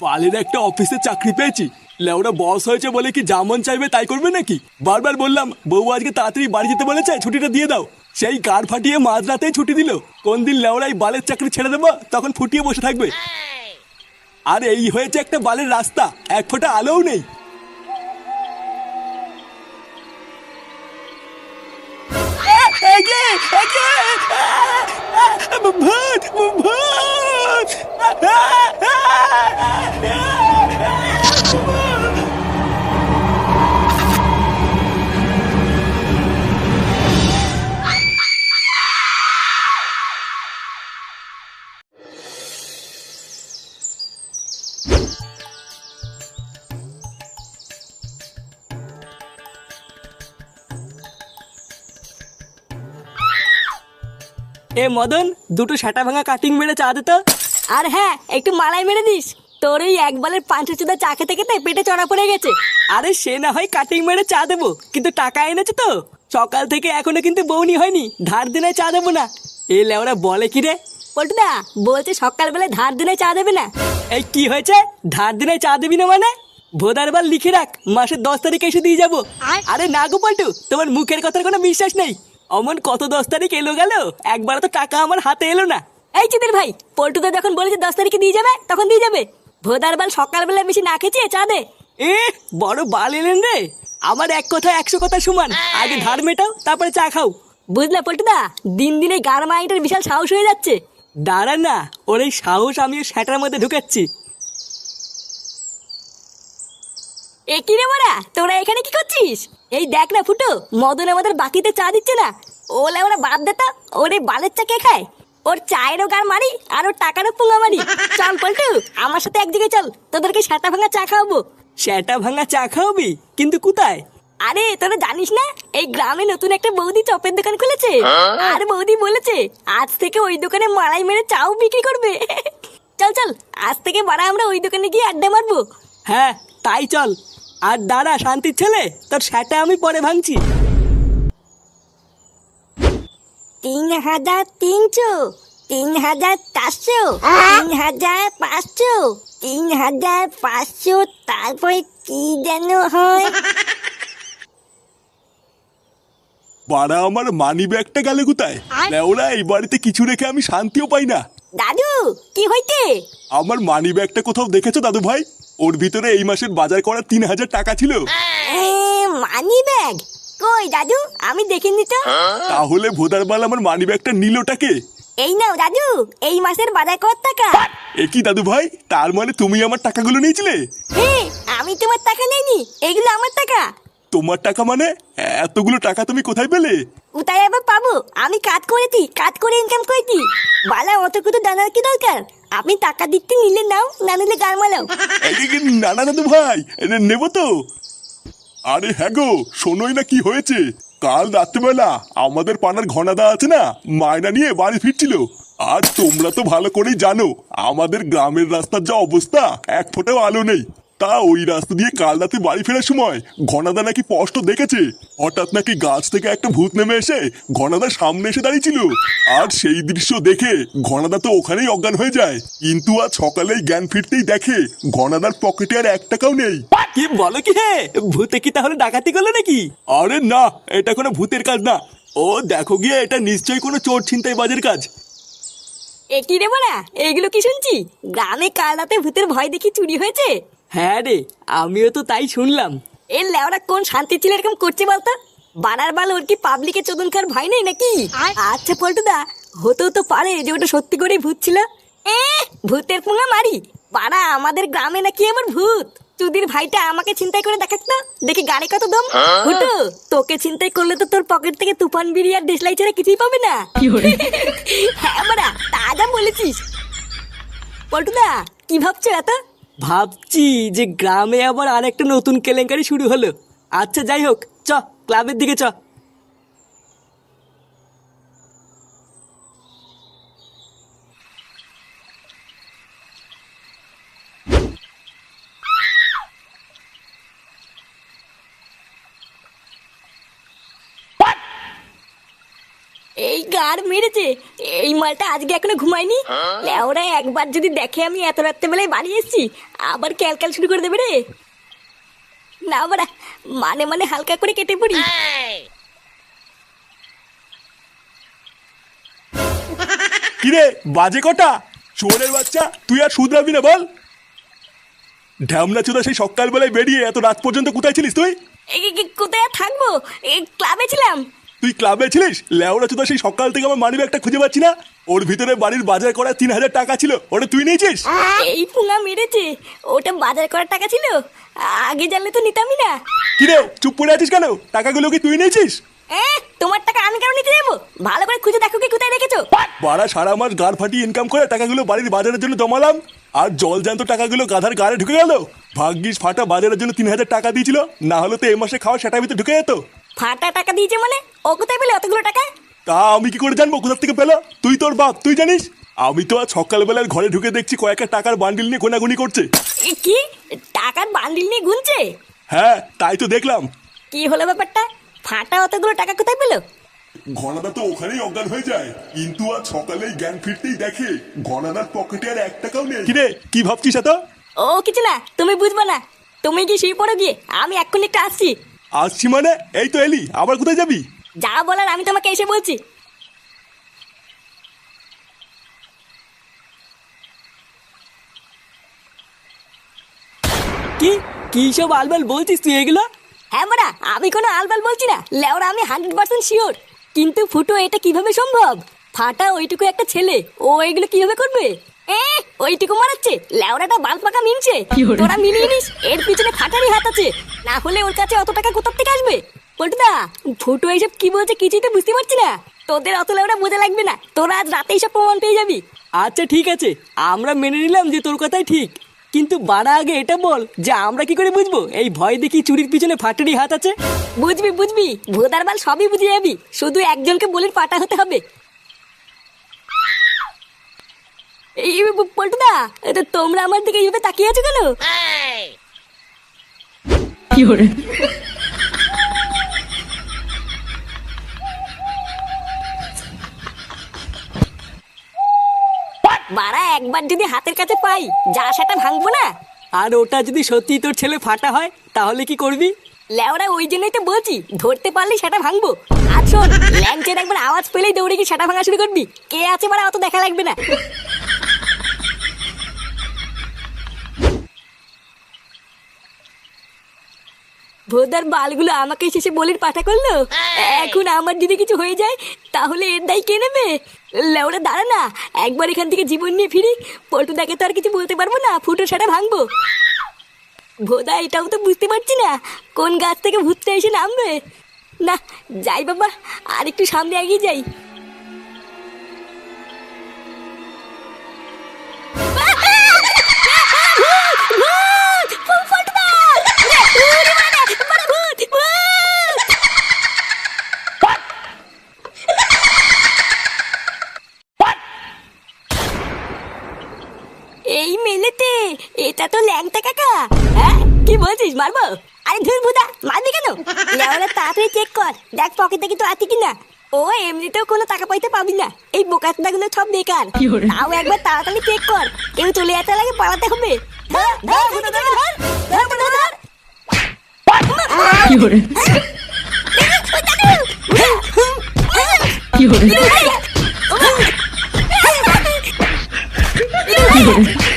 বালের একটা অফিসে চাকরি পেয়েছি। লেওরা বস হয়েছে বলে কি যেমন চাইবে তাই করবে নাকি? বারবার বললাম বউ আজকে তাড়াতাড়ি বাড়ি যেতে বলেছে, ছুটিটা দিয়ে দাও। সেই কার ফাটিয়ে মাঝরাতেই ছুটি দিল। কোন দিন লেওরাই বালের চাকরি ছেড়ে দেবো তখন ফুটিয়ে বসে থাকবে। আর এই হয়েছে একটা বালের রাস্তা, এক ফোঁটা আলোও নেই। ভূত ভূত! এ মদন, দুটো সাটা ভাঙা কাটিং মেরে চা দে তো। আর হ্যাঁ, একটু মালাই মেরে দিস। তোর এই একবারের পাঁচশো চুদা চা খেতে খেতে পেটে চড়া পড়ে গেছে। আরে সে না হয় কাটিং মেরে চা দেবো, কিন্তু টাকা এনেছে তো? সকাল থেকে এখনো কিন্তু বউনি হয়নি, ধার দিনে চা দেবো না। এ লেওরা বলে কি রে? পল্টুদা বলছে সকালবেলায় ধার দিনে চা দেবে না। এই কি হয়েছে? ধার দিনে চা দিবি না মানে? ভোদার বার লিখে রাখ, মাসের 10 তারিখে এসে দিয়ে যাবো। আরে না গো পল্টু, তোমার মুখের কথার কোনো বিশ্বাস নেই। অমন কত 10 তারিখ এলো গেল, একবার তো টাকা আমার হাতে এলো না। এই চিদের ভাই, পল্টুদা যখন বলেছে 10 তারিখে দিয়ে যাবে তখন দিয়ে যাবে। ভোদার বাল সকালবেলা বেশি না খেয়েছে চা দে। এ বড় বাল এলেন রে। আমার এক কথা 100 কথা সমান। আগে ধার মেটাও, তারপরে চা খাও। বুঝলা পল্টুদা, দিন দিন এই গার মাইন্ডের বিশাল সাহস হয়ে যাচ্ছে। দাঁড়া না, ওর এই সাহস আমি সেটার মধ্যে ঢুকাচ্ছি। এ কি রে মারা, তোরা এখানে কি করছিস? এই দেখ না ফুটো, মদন আমাদের বাকিতে চা দিচ্ছে না। ওলে ওরা বাদ দে তো, ওর এই বালের চা কে খায়? ওর চায়েরও গার মারি আর ওর টাকারও পুঙ্গা মারি। চল পল্টু, আমার সাথে এক জায়গায় চল, তোদেরকে সাটা ভাঙা চা খাওয়াবো। সেটা ভাঙা চা খাওয়াবি? কিন্তু কোথায়? আরে তোরা জানিস না, এই গ্রামে নতুন একটা বৌদি চপের দোকান খুলেছে। আর বৌদি বলেছে আজ থেকে ওই দোকানে মালাই মেরে চাও বিক্রি করবে। চল চল, আজ থেকে বাড়া আমরা ওই দোকানে গিয়ে আড্ডা মারবো। হ্যাঁ তাই চল। আর দাঁড়া শান্তির ছেলে, তোর সেটা আমি পরে ভাঙছি। 3,300, 3,400, 3,500, 3,500, তারপরে কি যেন হয়। বাড়া আমার মানি ব্যাগটা গেল কোথায়? লেওরা এই বাড়িতে কিছু রেখে আমি শান্তিও পাই না। দাদু কি হইতে? আমার মানি ব্যাগটা কোথাও দেখেছো দাদু ভাই? ওর ভিতরে এই মাসের বাজার করা 3,000 টাকা ছিল। মানি ব্যাগ কই দাদু? আমি দেখিনি তো। তাহলে ভোদার বাল আমার মানি ব্যাগটা নিলটাকে? এই নাও দাদু, এই মাসের বাজার কত টাকা। এ কি দাদু ভাই, তার মানে তুমি আমার টাকাগুলো নিয়েছিলে? হ্যাঁ, আমি তোমার টাকা নেইনি, এগুলো আমার টাকা। তোমার টাকা মানে? এতগুলো টাকা তুমি কোথায় পেলে? কোথায় আবার পাবো? আমি কাজ করেছি, কাজ করে ইনকাম করেছি। বালা অত কিছু জানার কি দরকার? আপনি টাকা দিতে নিলে নাও, না নিলে গাল মালাও। না না দাদু ভাই, নেবো তো। আরে হ্যাঁ গো, শোনোই না কি হয়েছে। কাল রাত্রেবেলা আমাদের পাড়ার ঘনাদা আছে না, মায়না নিয়ে বাড়ি ফিরছিল। আর তোমরা তো ভালো করেই জানো আমাদের গ্রামের রাস্তার যা অবস্থা, এক ফোঁটাও আলো নেই। তা ওই রাস্তা দিয়ে কাল রাতে বাড়ি ফেরার সময় ঘনাদা নাকি স্পষ্ট দেখেছে হঠাৎ নাকি গাছ থেকে একটা ভূত নেমে এসে ঘনাদার সামনে এসে দাঁড়িয়েছিল। আর সেই দৃশ্য দেখে ঘনাদা তো ওখানেই অজ্ঞান হয়ে যায়। কিন্তু আজ সকালেই জ্ঞান ফিরতেই দেখে ঘনাদার পকেটে আর 1 টাকাও নেই। কি বলো কি হে? ভূতে কি তাহলে ডাকাতি করলো নাকি? আরে না, এটা কোনো ভূতের কাজ না। ও দেখো গিয়ে, এটা নিশ্চয়ই কোনো চোর ছিনতাই বাজের কাজ। এ কি রে বলা, এগুলো কি শুনছি? গ্রামে কাল রাতে ভূতের ভয় দেখি চুরি হয়েছে। হ্যাঁ রে, আমিও তো তাই শুনলাম। এর লেওরা কোন শান্তি ছিল এরকম করছে বলতো? বানার বাল ওর কি পাবলিকে চোদন খাওয়ার ভয় নেই নাকি? আচ্ছা পল্টুদা, হতেও তো পারে যে ওটা সত্যি করেই ভূত ছিল। ভূতের পুঙ্গা মারি? বাড়া আমাদের গ্রামে নাকি আমার ভূত? চুদির ভাইটা আমাকে চিন্তাই করে দেখাক তো, দেখি গাড়ি কত দম। হুটু, তোকে চিন্তাই করলে তো তোর পকেট থেকে তুফান বিড়ি আর দেশলাই ছাড়া কিছুই পাবে না। হ্যাঁ বাড়া, তাজা বলেছিস। পল্টুদা কি ভাবছো এত? ভাবছি যে গ্রামে আবার আরেকটা নতুন কেলেঙ্কারি শুরু হলো। আচ্ছা যাই হোক, চ ক্লাবের দিকে চ। এই গাড় মেরেছে। এই মালটা আজকে এখনো ঘুমায়নি। লেওরা একবার যদি দেখে আমি এত রাত্রেবেলায় বাড়ি এসেছি, আবার ক্যালক্যাল শুরু করে দেবে রে। না বাড়া, মানে মানে হালকা করে কেটে পড়ি। কিরে বাজে কটা? চোরের বাচ্চা, তুই আর শুধরাবি না বল? ঢ্যামনা চোদা সেই সকালবেলায় বেরিয়ে এত রাত পর্যন্ত কোথায় ছিলিস তুই? কোথায় আর থাকবো, ক্লাবে ছিলাম। তুই ক্লাবে ছিলিস? লেওড়া চোদা সেই সকাল থেকে আমার মানি ব্যাগটা খুঁজে পাচ্ছি না। ওর ভিতরে বাড়ির বাজার করা 3,000 টাকা ছিল, ওটা তুই নিয়েছিস? এই পুঙা মেরেছে, ওটা বাজার করার টাকা ছিল। আগে জানলে তো নিতামই না। কিরে চুপ করে আছিস কেন? টাকাগুলো কি তুই নিয়েছিস? তোমার টাকা আমি কেন নিতে যাবো? ভালো করে খুঁজে দেখো কি কোথায় রেখেছো। বাড়া সারা মাস গাড় ফাটিয়ে ইনকাম করে টাকাগুলো বাড়ির বাজারের জন্য জমালাম, আর জল জ্যান্ত টাকাগুলো গাধার গাড়ে ঢুকে গেল। ভাগ্যিস ফাটা বাজারের জন্য 3,000 টাকা দিয়েছিল, না হলে তো এই মাসে খাওয়া সেটার ভিতরে ঢুকে যেত। ফাটা টাকা দিয়েছে মানে? ও কোথায় পেলে অতগুলো টাকা? তা আমি কি করে জানবো কোথা থেকে পেলো? তুই তোর বাপ, তুই জানিস? আমি তো আজ সকালবেলার ঘরে ঢুকে দেখছি কয়েকটা টাকার বান্ডিল নিয়ে গোনাগুনি করছে। কি টাকার বান্ডিল নিয়ে গুনছে? হ্যাঁ তাই তো দেখলাম। কি হলো ব্যাপারটা? ফাটা অতগুলো টাকা কোথায় পেলো? ঘনাদা তো ওখানেই অজ্ঞান হয়ে যায়, কিন্তু আজ সকালেই জ্ঞান ফিরতেই দেখে ঘনাদার পকেটে আর 1 টাকাও নেই। কিরে কি ভাবছিস এত? ও কিছু না, তুমি বুঝবা না। তুমি কি শুয়ে পড়ো গিয়ে, আমি এক্ষুনি একটু আসছি। আসছি মানে? এই তো এলি, আবার কোথায় যাবি? যা বলার আমি তোমাকে এসে বলছি। কি কি সব আলবাল বলছিস তুই এগুলো? হ্যাঁ মারা, আমি কোনো আলবাল বলছি না। লেওরা আমি 100% শিওর। কিন্তু ফুটো এটা কিভাবে সম্ভব? ফাটা ওইটুকু একটা ছেলে, ও এগুলো কিভাবে করবে? ওইটুকু মারাচ্ছে লেওরাটা বাল পাকা মিনছে। তোরা মিলিয়ে নিস, এর পিছনে ফাটারই হাত আছে। না হলে ওর কাছে অত টাকা কোথা থেকে আসবে? পল্টুদা, ফুটো এইসব কি বলছে কিছুই তো বুঝতে পারছি না। তোদের অত লেওরা বোঝা লাগবে না, তোরা আজ রাতে এইসব প্রমাণ পেয়ে যাবি। আচ্ছা ঠিক আছে, আমরা মেনে নিলাম যে তোর কথাই ঠিক, কিন্তু বাড়া আগে এটা বল যে আমরা কি করে বুঝবো এই ভয় দেখি চুরির পিছনে ফাটারই হাত আছে? বুঝবি বুঝবি, ভোদার বাল সবই বুঝে যাবি। শুধু একজনকে বলির পাটা হতে হবে। এই পল্টুদা, তোমরা আমার দিকে এইভাবে তাকিয়ে আছো কেন? কি করে? বাড়া একবার যদি হাতের কাছে পাই, যা সেটা ভাঙবো না। আর ওটা যদি সত্যি তোর ছেলে ফাটা হয় তাহলে কি করবি? লেওরা ওই জন্যই তো বলছি, ধরতে পারলে সেটা ভাঙবো। আর শোন, ল্যাংচের একবার আওয়াজ পেলেই দৌড়ে গিয়ে সেটা ভাঙা শুরু করবি। কে আছে বাড়া অত দেখা লাগবে না। ভোদার বালগুলো আমাকে শেষে বলির পাঠা করলো। এখন আমার যদি কিছু হয়ে যায় তাহলে এর দায় কে নেবে? লেওরা দাঁড়া না, একবার এখান থেকে জীবন নিয়ে ফিরি। পল্টুদাকে তো আর কিছু বলতে পারবো না, ফুটো সেটা ভাঙবো। ভোদা এটাও তো বুঝতে পারছি না কোন গাছ থেকে ভূতটা এসে নামবে। না যাই বাবা, আর একটু সামনে এগিয়ে যাই। এই মেলেতে এটা তো ল্যাংটা কাকা। হ্যাঁ কি বলছিস, মারবো? আরে ধুর ভুদা, মারবি কেন? লেওরা তাড়াতাড়ি চেক কর, দেখ পকেটে কিছু আছে কিনা। ও এমনিতেও কোনো টাকা পয়সা পাবি না, এই বোকাচোদা গুলো সব বেকার। তাও একবার তাড়াতাড়ি চেক কর, কেউ চলে যেতে লাগে পালাতে হবে। ধর ধর ভুদা, ধর ধর ধর ভুদা, ধর। কি করে? কি করে? কি করে?